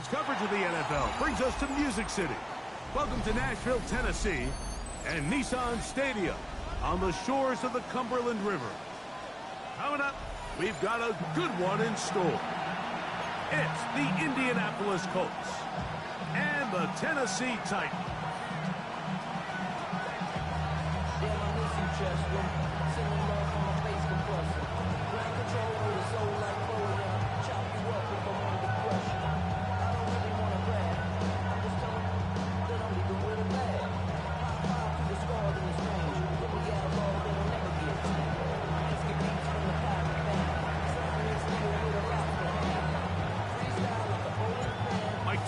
sports coverage of the NFL brings us to Music City. Welcome to Nashville, Tennessee, and Nissan Stadium on the shores of the Cumberland River. Coming up, we've got a good one in store. It's the Indianapolis Colts and the Tennessee Titans.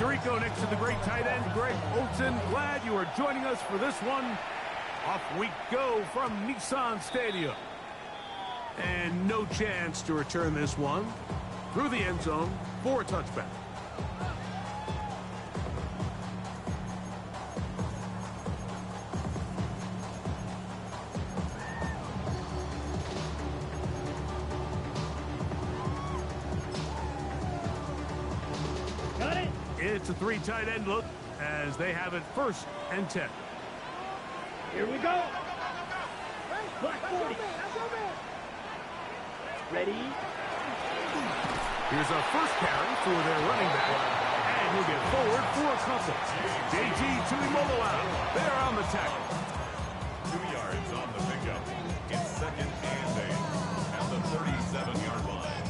Rico next to the great tight end, Greg Olson. Glad you are joining us for this one. Off we go from Nissan Stadium. And no chance to return this one through the end zone for a touchback. It's a three tight end look as they have it 1st and 10. Here we go. Black 40. Ready? Here's a first carry for their running back. And he'll get forward for a couple. JT Tuimoloau there on the tackle. 2 yards on the pickup. It's 2nd and 8 at the 37-yard line.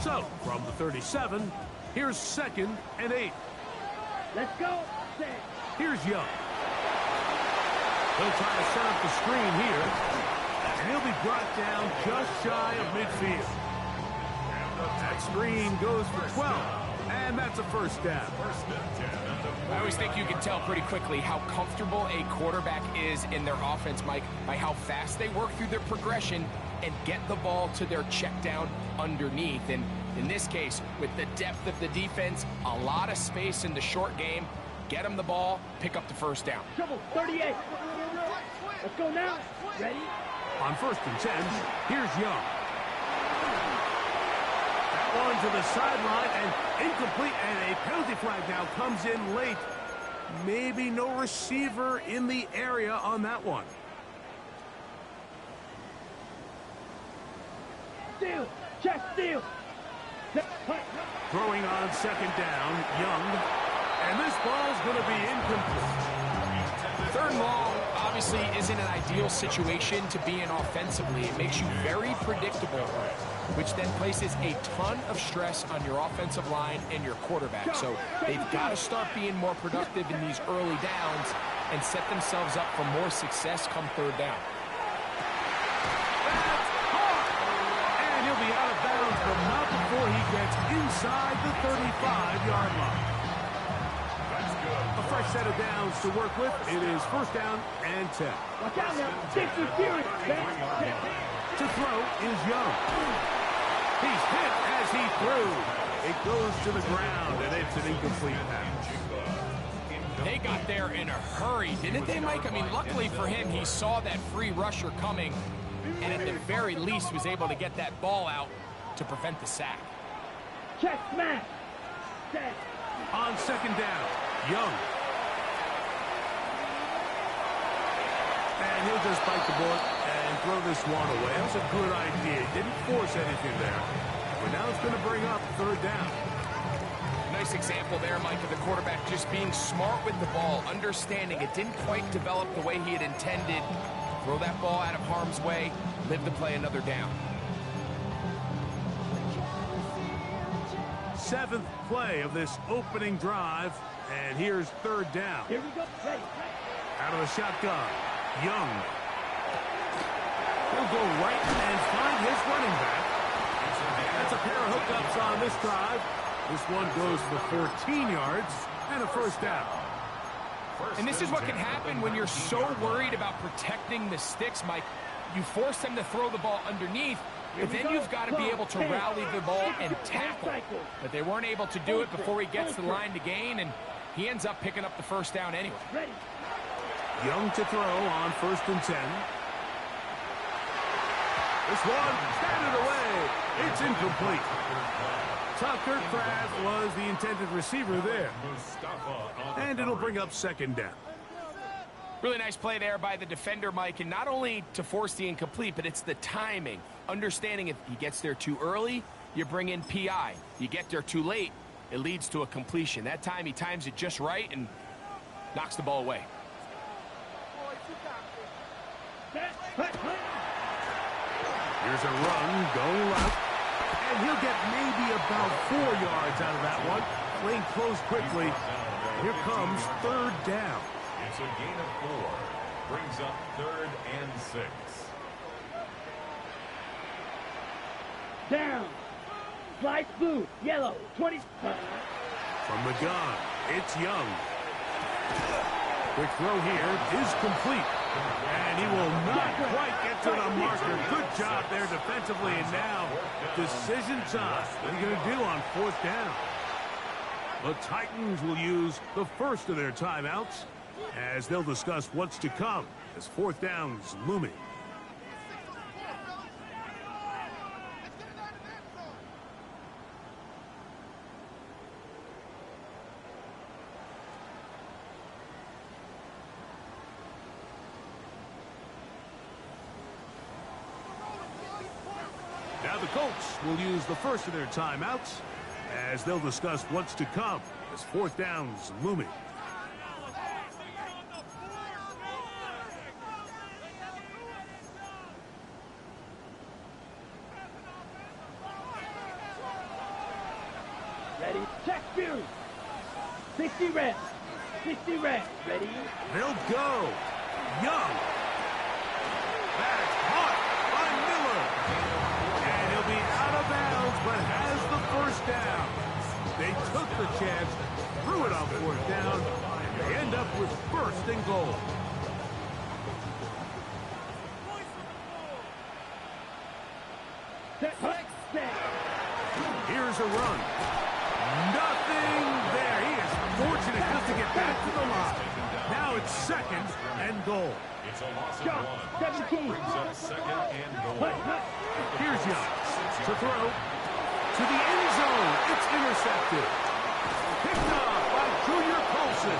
So, from the 37, here's 2nd and 8. Let's go. Here's Young. He'll try to set up the screen here. And he'll be brought down just shy of midfield. That screen goes for 12. And that's a first down. I always think you can tell pretty quickly how comfortable a quarterback is in their offense, Mike, by how fast they work through their progression and get the ball to their check down underneath. And in this case, with the depth of the defense, a lot of space in the short game, get them the ball, pick up the first down. Trouble, 38. Let's go now. Ready? On 1st and 10, here's Young. That one to the sideline and incomplete, and a penalty flag now comes in late. Maybe no receiver in the area on that one. Steal. Check steal. Throwing on 2nd down, Young. And this ball's going to be incomplete. 3rd and long obviously isn't an ideal situation to be in offensively. It makes you very predictable, which then places a ton of stress on your offensive line and your quarterback. So they've got to start being more productive in these early downs and set themselves up for more success come 3rd down. And he'll be out of bounds, but not before he gets inside the 35-yard line. A fresh set of downs to work with. It is 1st down and 10. Watch out now. 6 receivers. To throw is Young. He's hit as he threw. It goes to the ground, and it's an incomplete pass. They got there in a hurry, didn't they, Mike? I mean, luckily for him, he saw that free rusher coming, and at the very least was able to get that ball out to prevent the sack. Check smash. Set. On 2nd down, Young. And he'll just bite the bullet and throw this one away. That was a good idea. Didn't force anything there. But now it's going to bring up 3rd down. Nice example there, Mike, of the quarterback just being smart with the ball, understanding it didn't quite develop the way he had intended. Throw that ball out of harm's way, live to play another down. 7th play of this opening drive, and here's 3rd down. Here we go. Ready. Out of the shotgun, Young. He'll go right and find his running back. That's a pair of hookups on this drive. This one goes for 14 yards and a 1st down. And this is what can happen when you're so worried about protecting the sticks, Mike. You force them to throw the ball underneath, but then you've got to be able to rally the ball and tackle. But they weren't able to do it before he gets the line to gain, and he ends up picking up the 1st down anyway. Young to throw on 1st and 10. This one, batted away. It's incomplete. Tucker Kraft was the intended receiver there. And it'll bring up second down. Really nice play there by the defender, Mike, and not only to force the incomplete, but it's the timing. Understanding if he gets there too early, you bring in PI. You get there too late, it leads to a completion. That time he times it just right and knocks the ball away. Here's a run going left, and he'll get maybe about 4 yards out of that one. Lane closed quickly. Here comes third down. It's a gain of 4. Brings up 3rd and 6. Down. Slice blue. Yellow. 20. From the gun, it's Young. Quick throw here is complete. And he will not quite get to the marker. Good job there defensively. And now, decision time. What are you going to do on 4th down? The Titans will use the first of their timeouts as they'll discuss what's to come as 4th down's looming. Now the Colts will use the first of their timeouts as they'll discuss what's to come as 4th down's looming. Ready? Check view. 60 reps. 60 reps. Ready? They'll go. Young. That's caught by Miller. And he'll be out of bounds, but has the first down. They took the chance, threw it on 4th down, and they end up with 1st and goal. Here's a run. Nothing there. He is fortunate just to get back to the line. Now it's 2nd and goal. It's a loss of 1. 17. Brings up 2nd and goal. Here's Young to throw to the end zone. It's intercepted. Picked off by Junior Colson.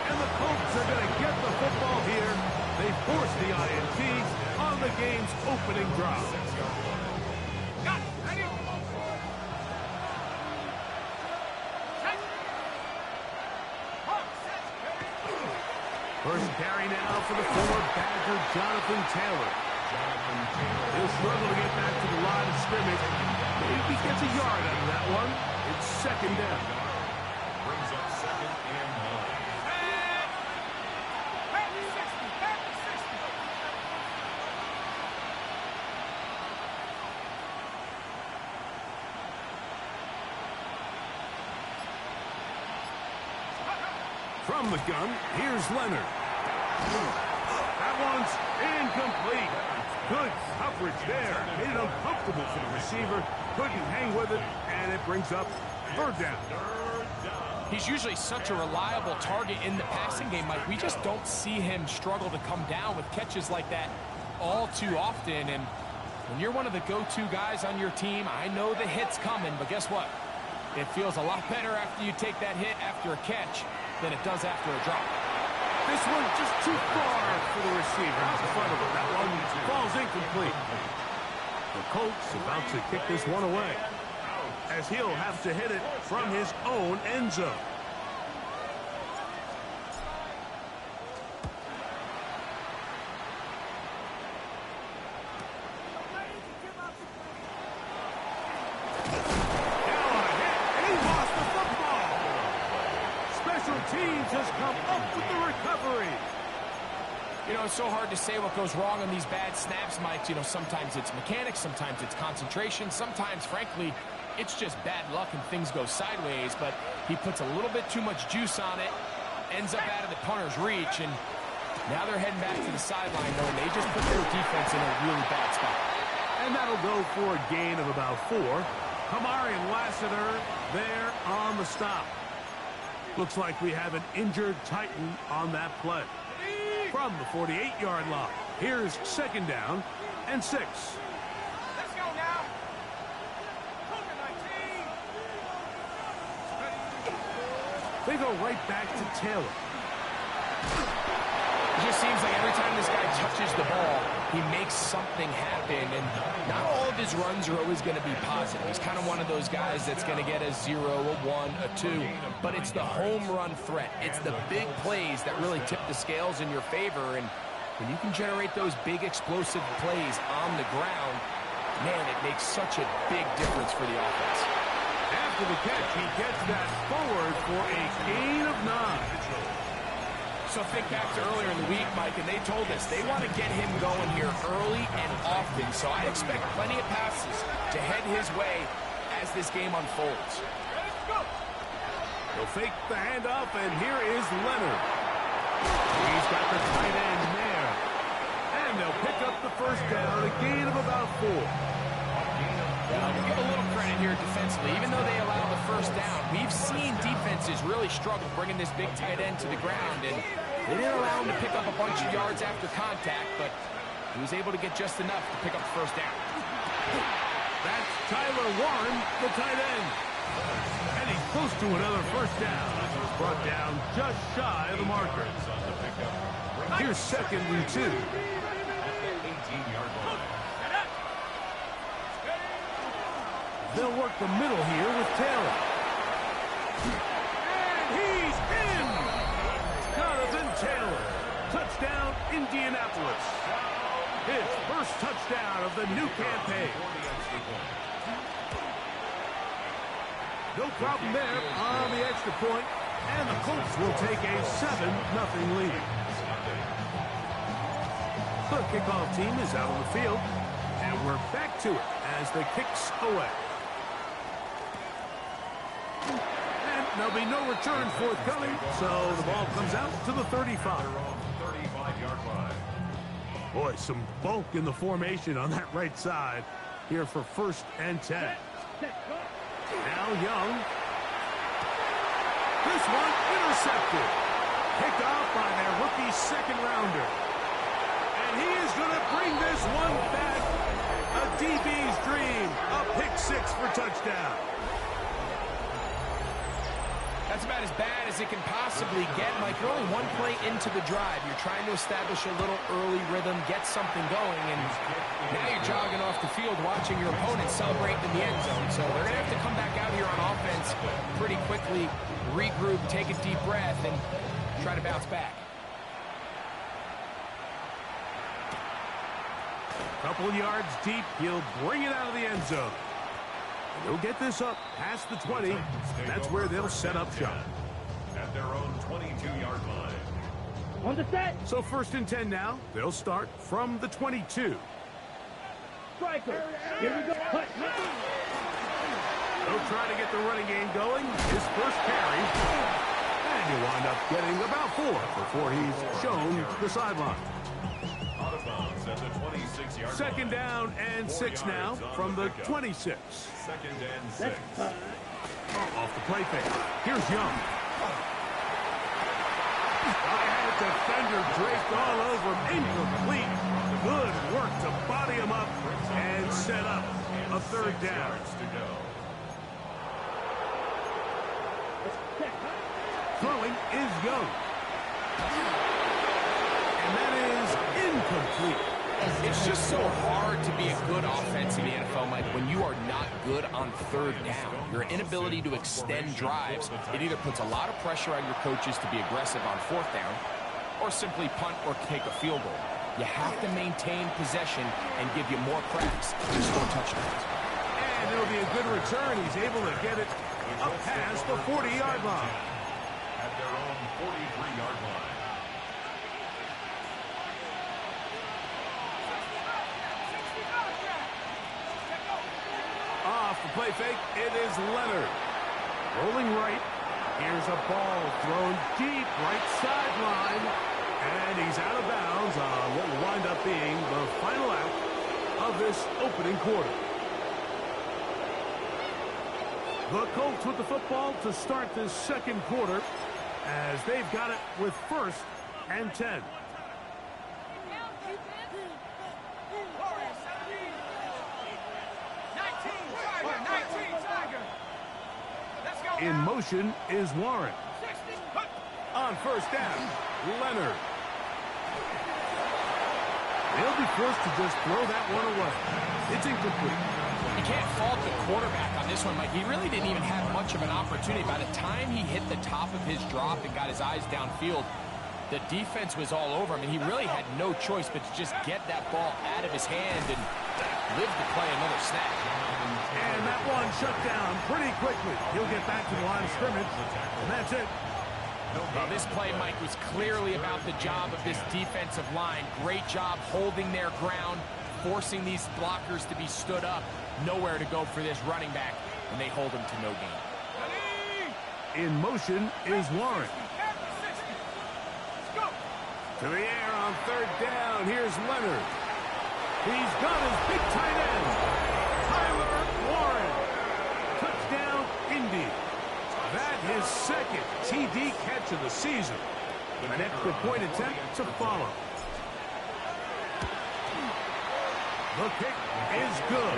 And the Colts are going to get the football here. They force the INT on the game's opening drive. First carry now for the former Badger, Jonathan Taylor. He'll struggle to get back to the line of scrimmage. Maybe he gets a yard out of that one. It's 2nd down. Brings up 2nd and 9. From the gun, here's Leonard. That one's incomplete. Good coverage there. Made it uncomfortable for the receiver. Couldn't hang with it, and it brings up 3rd down. He's usually such a reliable target in the passing game, Mike. We just don't see him struggle to come down with catches like that all too often. And when you're one of the go-to guys on your team, I know the hit's coming, but guess what? It feels a lot better after you take that hit after a catch than it does after a drop. This one just too far for the receiver out in front of him. That one falls incomplete. The Colts about to kick this one away, as he'll have to hit it from his own end zone. Teams has come up with the recovery. You know, it's so hard to say what goes wrong on these bad snaps, Mike. You know, sometimes it's mechanics, sometimes it's concentration, sometimes, frankly, it's just bad luck and things go sideways, but he puts a little bit too much juice on it, ends up out of the punter's reach, and now they're heading back to the sideline, knowing they just put their defense in a really bad spot. And that'll go for a gain of about 4. Kamari and Lassiter there on the stop. Looks like we have an injured Titan on that play. From the 48-yard line, here's 2nd down and 6. They go right back to Taylor. It just seems like every time this guy touches the ball, he makes something happen, and not all of his runs are always going to be positive. He's kind of one of those guys that's going to get a 0, a 1, a 2, but it's the home run threat. It's the big plays that really tip the scales in your favor, and when you can generate those big explosive plays on the ground, man, it makes such a big difference for the offense. After the catch, he gets that forward for a gain of 9. So think back to earlier in the week, Mike, and they told us they want to get him going here early and often. So I expect plenty of passes to head his way as this game unfolds. He'll fake the handoff, and here is Leonard. He's got the tight end there. And they'll pick up the first down, a gain of about 4. We'll give a little credit here defensively. Even though they allow the first down, we've seen defenses really struggle bringing this big tight end to the ground, and they didn't allow him to pick up a bunch of yards after contact, but he was able to get just enough to pick up the first down. That's Tyler Warren, the tight end. And he's close to another first down. He's brought down just shy of the marker. Here's 2nd and 2. They'll work the middle here with Taylor. And he's in! Jonathan Taylor. Touchdown, Indianapolis. His first touchdown of the new campaign. No problem there on the extra point, and the Colts will take a 7-0 lead. The kickoff team is out on the field, and we're back to it as the kicks away. And there'll be no return forthcoming, so the ball comes out to the 35. 35-yard line. Boy, some bulk in the formation on that right side here for 1st and 10. Now Young. This one intercepted. Picked off by their rookie 2nd-rounder. And he is going to bring this one back. A DB's dream. A pick 6 for touchdown. That's about as bad as it can possibly get. Mike, you're only one play into the drive. You're trying to establish a little early rhythm, get something going, and now you're jogging off the field watching your opponent celebrate in the end zone. So they're going to have to come back out here on offense pretty quickly, regroup, take a deep breath, and try to bounce back. Couple yards deep, he'll bring it out of the end zone. They'll get this up past the 20. That's where they'll set up shop. At their own 22-yard line. On the set. So 1st and 10 now. They'll start from the 22. Striker. Here we go. Cut. They'll try to get the running game going. His first carry. And he'll wind up getting about 4 before he's shown the sideline. Out of bounds at the 26-yard line. 2nd down and 6 now from the 26. 2nd and 6. Off the play fake. Here's Young. I had defender draped all over him. Incomplete. Good work to body him up and set up a 3rd down. Throwing is Young. And that is incomplete. It's just so hard to be a good offense in the NFL, Mike, when you are not good on 3rd down. Your inability to extend drives, it either puts a lot of pressure on your coaches to be aggressive on 4th down or simply punt or take a field goal. You have to maintain possession and give you more cracks to score touchdowns. And it'll be a good return. He's able to get it up past the 40-yard line. At their own 43-yard line. Off the play fake, it is Leonard. Rolling right. Here's a ball thrown deep right sideline. And he's out of bounds on what will wind up being the final out of this opening quarter. The Colts with the football to start this 2nd quarter as they've got it with 1st and 10. In motion is Warren. On first down, Leonard. They'll be forced to just throw that one away. It's incomplete. You can't fault the quarterback on this one, Mike. He really didn't even have much of an opportunity. By the time he hit the top of his drop and got his eyes downfield, the defense was all over him, and he really had no choice but to just get that ball out of his hand and live to play another snap. And that one shut down pretty quickly. He'll get back to the line of scrimmage, and that's it. Well, this play, Mike, was clearly about the job of this defensive line. Great job holding their ground, forcing these blockers to be stood up. Nowhere to go for this running back, and they hold him to no gain. In motion is Warren. To the air on third down. Here's Leonard. He's got his big tight end, Tyler Warren. Touchdown, Indy. That his second TD catch of the season. An extra point attempt to follow. The kick is good.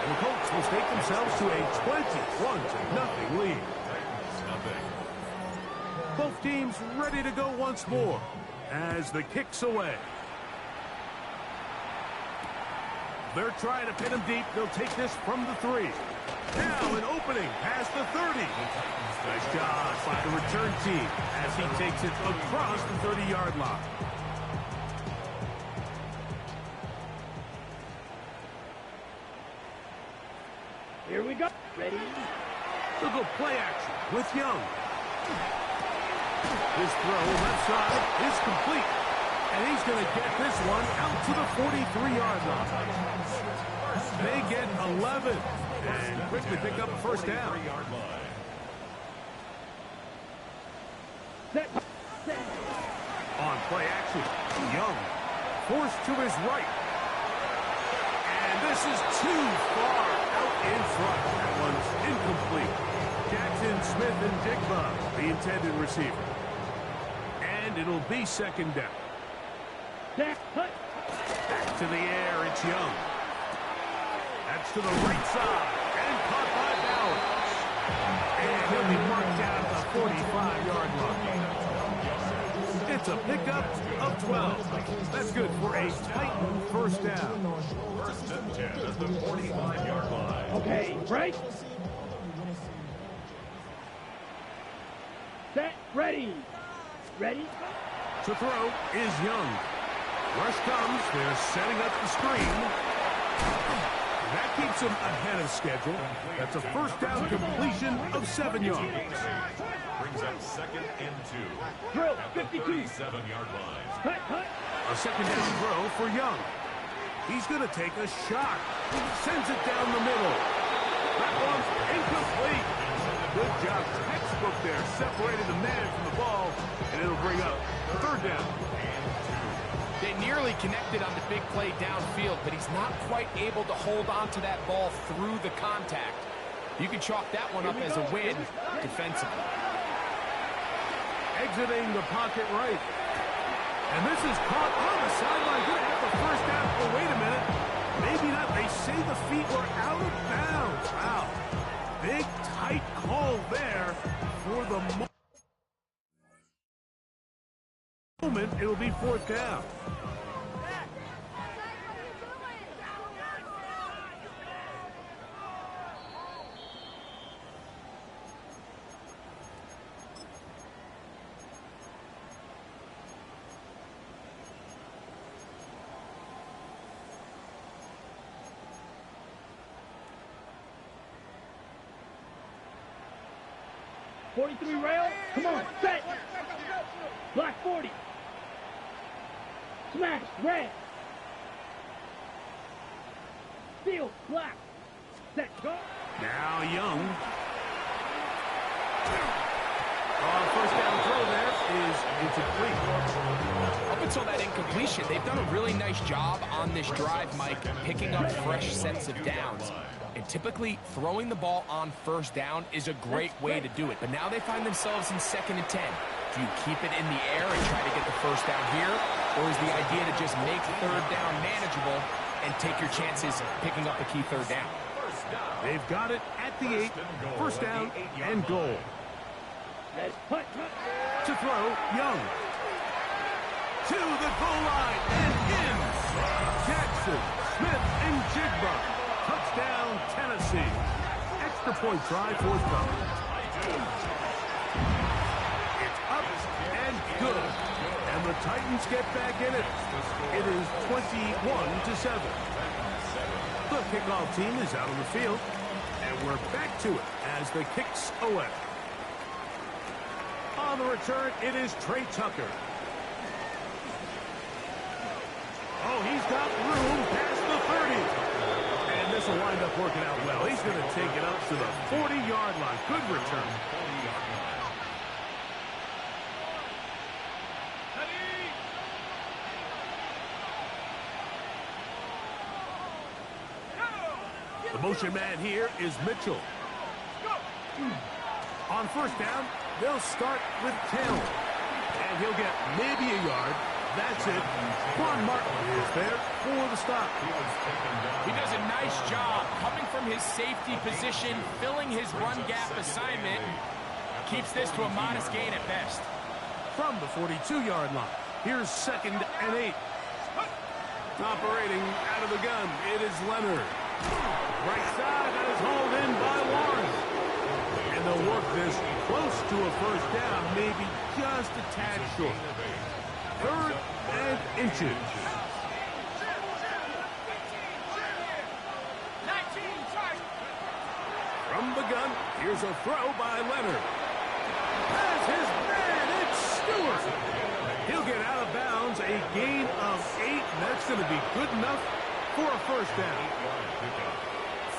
And the Colts will take themselves to a 21-0 lead. Both teams ready to go once more as the kick's away. They're trying to pin him deep. They'll take this from the 3. Now an opening past the 30. Nice job by the return team as he takes it across the 30-yard line. Here we go. Ready? They'll go play action with Young. His throw left side is complete. And he's going to get this one out to the 43-yard line. They get 11 and quickly pick up a first down. On play action, Young forced to his right. And this is too far out in front. That one's incomplete. Jackson, Smith, and Jigba, the intended receiver. And it'll be second down. Back to the air, it's Young. That's to the right side, and caught by Bowers. And he'll be marked down at the 45-yard line. It's a pickup of 12. That's good for a Titan first down. First and 10 at the 45-yard line. Okay, right. Set, ready. Ready? To throw is Young. Rush comes. They're setting up the screen. That keeps him ahead of schedule. That's a first down completion of 7 yards. Brings up second and 2. Throw, At the 52. 37-yard line. Cut, cut. A second down throw for Young. He's going to take a shot. Sends it down the middle. That one's incomplete. Good job. Textbook there. Separated the man from the ball, and it'll bring up third down. They nearly connected on the big play downfield, but he's not quite able to hold on to that ball through the contact. You can chalk that one up as a win defensively. Exiting the pocket right. And this is caught on the sideline. Going to have the first down. Oh, wait a minute. Maybe not. They say the feet were out of bounds. Wow. Big, tight call there for the moment. It'll be fourth down. .43 rail. Come on, set. Block 40. Smash, red. Steal, block. Set, go. Now Young. First down throw there is incomplete. Up until that incompletion, they've done a really nice job on this drive, Mike, picking up fresh sets of downs. And typically, throwing the ball on first down is a great way to do it. But now they find themselves in 2nd and 10. Do you keep it in the air and try to get the first down here? Or is the idea to just make third down manageable and take your chances picking up a key third down? They've got it at the 8. First down and goal. Let's punt. To throw, Young. To the goal line and in. Jackson, Smith, and Jigba. Touchdown, Tennessee. Extra point try forthcoming. It's up and good. And the Titans get back in it. It is 21-7. The kickoff team is out on the field. And we're back to it as the kicks away. On the return, it is Trey Tucker. Oh, he's got room past the 30. And this will wind up working out well. He's going to take it up to the 40-yard line. Good return. The motion man here is Mitchell. On first down, they'll start with Taylor. And he'll get maybe a yard. That's it. Quan Martin is there for the stop. He does a nice job coming from his safety position, filling his run gap assignment. Keeps this to a modest gain at best. From the 42-yard line, here's 2nd and 8. Operating out of the gun, it is Leonard. Right side, that is hauled in by Warren. And they'll work this close to a first down, maybe just a tad short. 3rd and inches. From the gun, here's a throw by Leonard. That's his man, it's Stewart. He'll get out of bounds, a gain of 8, and that's going to be good enough for a first down.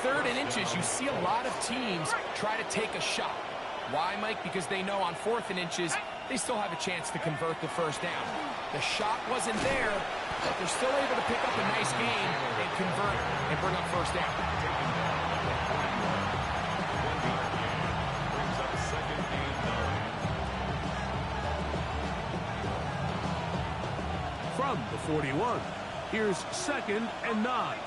3rd and inches, you see a lot of teams try to take a shot. Why, Mike? Because they know on 4th and inches, they still have a chance to convert the first down. The shot wasn't there, but they're still able to pick up a nice gain and convert and bring up first down. Brings up 2nd and 9. From the 41, here's 2nd and 9.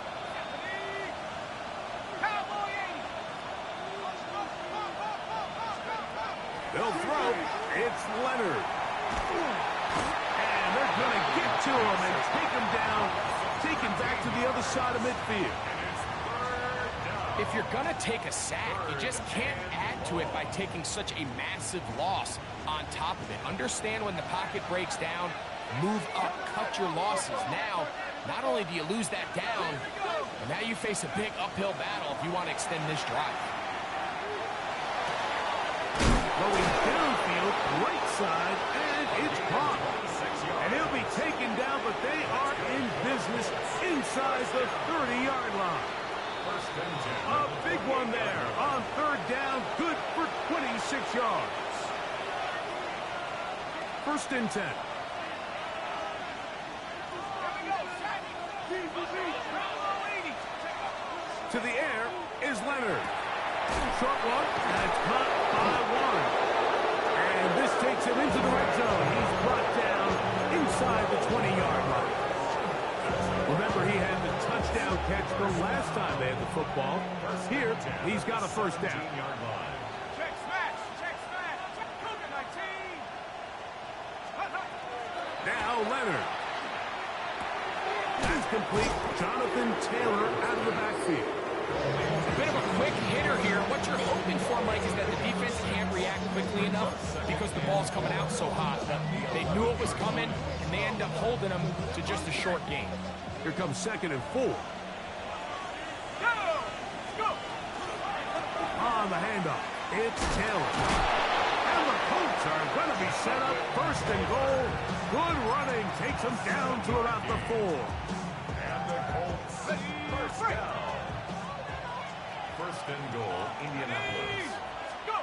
They'll throw. It's Leonard. And they're going to get to him and take him down, take him back to the other side of midfield. If you're going to take a sack, you just can't add to it by taking such a massive loss on top of it. Understand when the pocket breaks down, move up, cut your losses. Now, not only do you lose that down, but now you face a big uphill battle if you want to extend this drive. Going downfield, right side, and it's caught. And he'll be taken down, but they are in business inside the 30-yard line. A big one there on 3rd down, good for 26 yards. 1st and 10. To the air is Leonard. Short one, and it's caught by Warren. And this takes him into the red zone. He's brought down inside the 20-yard line. Remember, he had the touchdown catch the last time they had the football. Here, he's got a first down. Check smash! Check smash! Cougar 19! Now Leonard. That's complete. Jonathan Taylor out of the backfield. A bit of a quick hitter here. What you're hoping for, Mike, is that the defense can't react quickly enough because the ball's coming out so hot. They knew it was coming, and they end up holding them to just a short gain. Here comes 2nd and 4. Go! On the handoff, it's Taylor. And the Colts are going to be set up 1st and goal. Good running takes them down to about the 4. And the Colts first down. 1st and goal, Indianapolis. Go!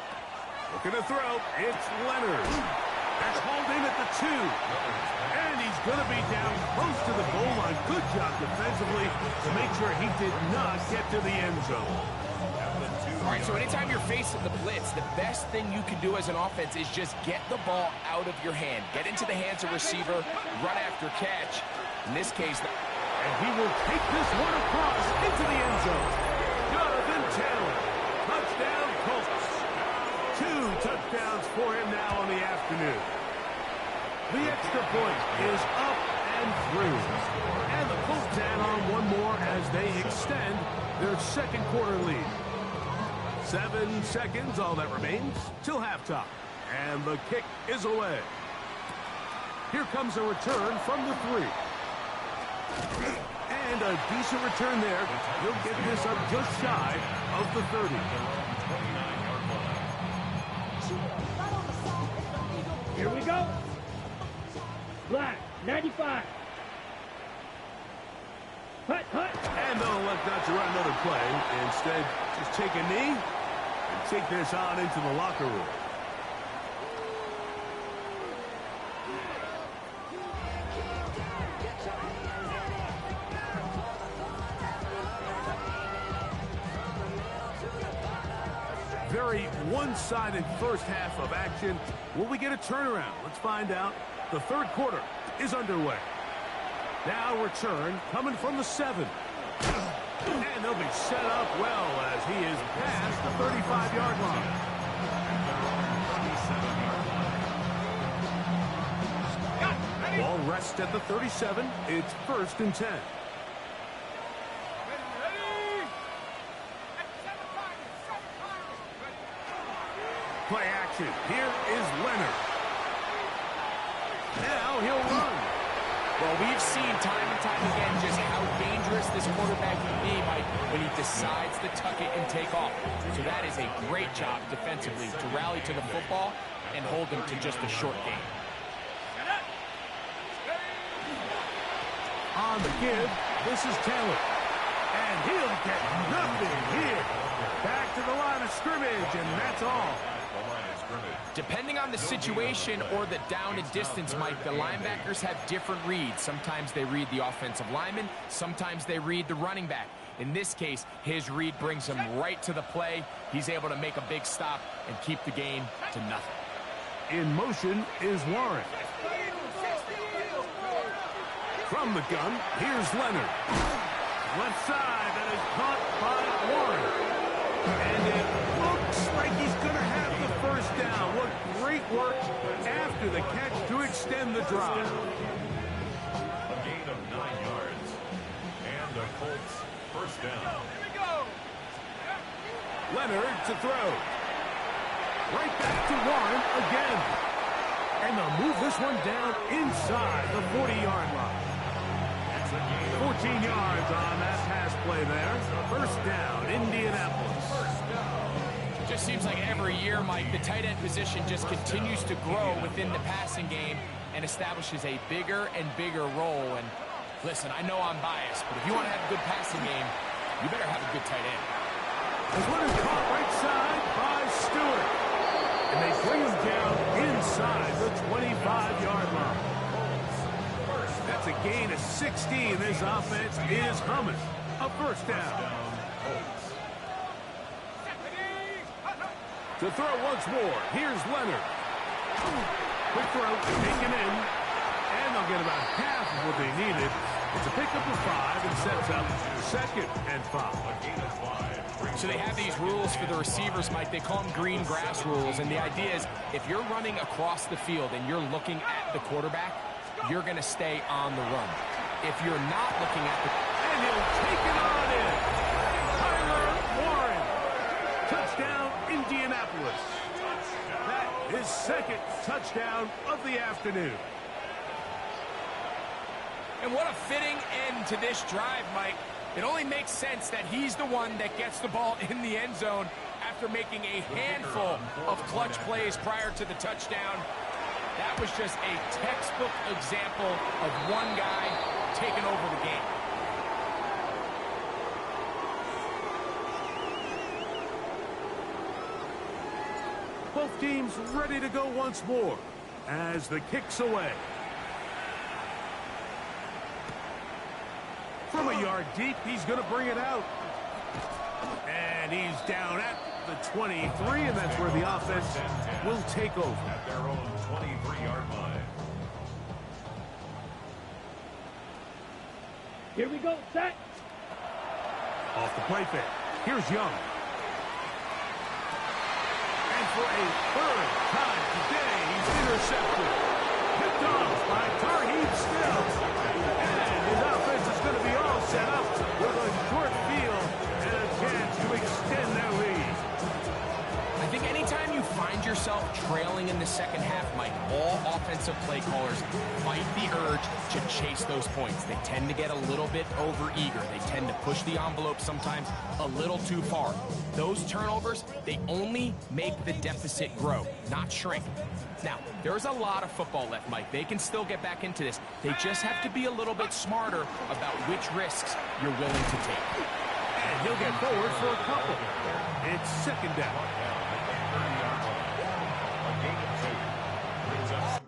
Looking to throw, it's Leonard. That's hauled in at the 2. And he's going to be down close to the goal line. Good job defensively to make sure he did not get to the end zone. All right, so anytime you're facing the blitz, the best thing you can do as an offense is just get the ball out of your hand. Get into the hands of receiver, run after catch. In this case, and he will take this one across into the end zone. Jonathan Taylor, touchdown Colts. 2 touchdowns for him now. second quarter lead. 7 seconds, all that remains, till halftime. And the kick is away. Here comes a return from the 3. And a decent return there. He'll get this up just shy of the 30. Here we go. Black, 95. Hut, hut. And they'll elect not to run another play. Instead, just take a knee and take this on into the locker room. Very one-sided first half of action. Will we get a turnaround? Let's find out. The third quarter is underway. Now return coming from the 7. And they'll be set up well as he is past the 35-yard line. Ball rests at the 37. It's 1st and 10. Play action. Here is Leonard. Now he'll run. Well, we've seen time and time again just how dangerous this quarterback can be, Mike, when he decides to tuck it and take off. So that is a great job defensively to rally to the football and hold them to just a short game. On the give, this is Taylor. And he'll get nothing here. Back to the line of scrimmage, and that's all. Depending on the situation or the down and distance, Mike, the linebackers have different reads. Sometimes they read the offensive lineman. Sometimes they read the running back. In this case, his read brings him right to the play. He's able to make a big stop and keep the gain to nothing. In motion is Warren. From the gun, here's Leonard. Left side, that is caught by Warren. And it looks like he's going to have the first down. What great work after the catch to extend the drive. A gain of 9 yards. And the Colts first down. Here we go. Leonard to throw. Right back to Warren again. And they'll move this one down inside the 40-yard line. 14 yards on that pass play there. First down, Indianapolis. Just seems like every year, Mike, the tight end position just continues to grow within the passing game and establishes a bigger and bigger role. And listen, I know I'm biased, but if you want to have a good passing game, you better have a good tight end. This one is caught right side by Stewart. And they bring him down inside the 25-yard line. That's a gain of 16. This offense is humming. A first down. To throw once more, here's Leonard. Quick throw, taken in. And they'll get about half of what they needed. It's a pickup of 5 and sets up 2nd and 5. So they have these rules for the receivers, Mike. They call them green grass rules. And the idea is if you're running across the field and you're looking at the quarterback, you're going to stay on the run. If you're not looking at the... And he'll take it on in. Tyler Warren. Touchdown, Indianapolis. That is 2nd touchdown of the afternoon. And what a fitting end to this drive, Mike. It only makes sense that he's the one that gets the ball in the end zone after making a handful of clutch plays prior to the touchdown. That was just a textbook example of one guy taking over the game. Both teams ready to go once more as the kick's away. From a yard deep, he's going to bring it out. And he's down at the 23, and that's where the offense will take over. At their own 23-yard line. Here we go, set. Off the play fake. Here's Young. And for a third time today, he's intercepted. Picked off by Tarheeb Still. And his offense is going to be all set up with a short field and a yourself trailing in the second half, Mike, all offensive play callers fight the urge to chase those points. They tend to get a little bit over-eager. They tend to push the envelope sometimes a little too far. Those turnovers, they only make the deficit grow, not shrink. Now, there's a lot of football left, Mike. They can still get back into this. They just have to be a little bit smarter about which risks you're willing to take. And he'll get forward for a couple. It's second down. A gain of 2 brings up.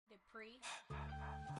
Dupree